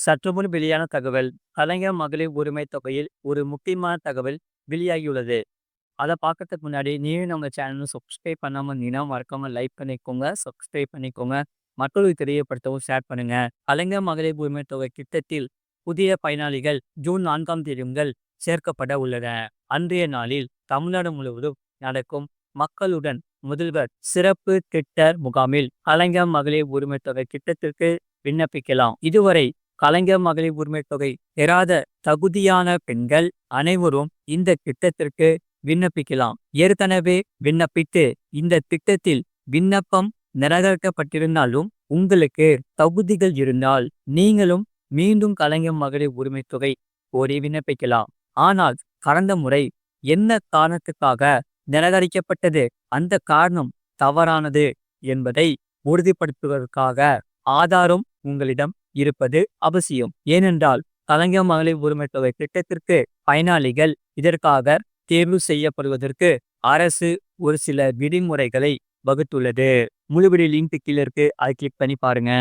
சற்றுமுன் வெளியான தகவல். கலைஞர் மகளிர் உரிமை தொகையில் ஒரு முக்கியமான தகவல் வெளியாகியுள்ளது. அத பார்க்கறதுக்கு முன்னாடி நீயும் நம்ம சேனல் சப்ஸ்கிரைப் பண்ணாம இருந்தீங்கன்னா மறக்காம லைக் பண்ணிக்கோங்க, சப்ஸ்கிரைப் பண்ணிக்கோங்க. மக்களுக்கு தெரியப்படுத்தவும் ஷேர் பண்ணுங்க. கலைஞர் மகளிர் உரிமை தொகை திட்டத்தில் புதிய பயனாளிகள் ஜூன் 4ஆம் தேதி முதல் சேர்க்கப்பட உள்ளன. அன்றைய நாளில் தமிழ்நாடு முழுவதும் நடக்கும் மக்களுடன் முதல்வர் சிறப்பு திட்ட முகாமில் கலைஞர் மகளிர் உரிமை தொகை திட்டத்திற்கு விண்ணப்பிக்கலாம். இதுவரை கலைஞர் மகளிர் உரிமை தொகை பெறாத தகுதியான பெண்கள் அனைவரும் இந்த திட்டத்திற்கு விண்ணப்பிக்கலாம். ஏற்கனவே விண்ணப்பித்து இந்த திட்டத்தில் விண்ணப்பம் நிராகரிக்கப்பட்டிருந்தாலும் உங்களுக்கு தகுதிகள் இருந்தால் நீங்களும் மீண்டும் கலைஞர் மகளிர் உரிமை தொகை கோரி விண்ணப்பிக்கலாம். ஆனால் கடந்த முறை என்ன காரணத்துக்காக நிராகரிக்கப்பட்டது, அந்த காரணம் தவறானது என்பதை உறுதிப்படுத்துவதற்காக ஆதாரம் உங்களிடம் இருப்பது அவசியம். ஏனென்றால் கலைஞர் மகளிர் உரிமை தொகை திட்டத்திற்கு பயனாளிகள் இதற்காக தேர்வு செய்யப்படுவதற்கு அரசு ஒரு சில விதிமுறைகளை வகுத்துள்ளது. முழுவடி லிங்க் கீழே இருக்கு, அதை கிளிக் பண்ணி பாருங்க.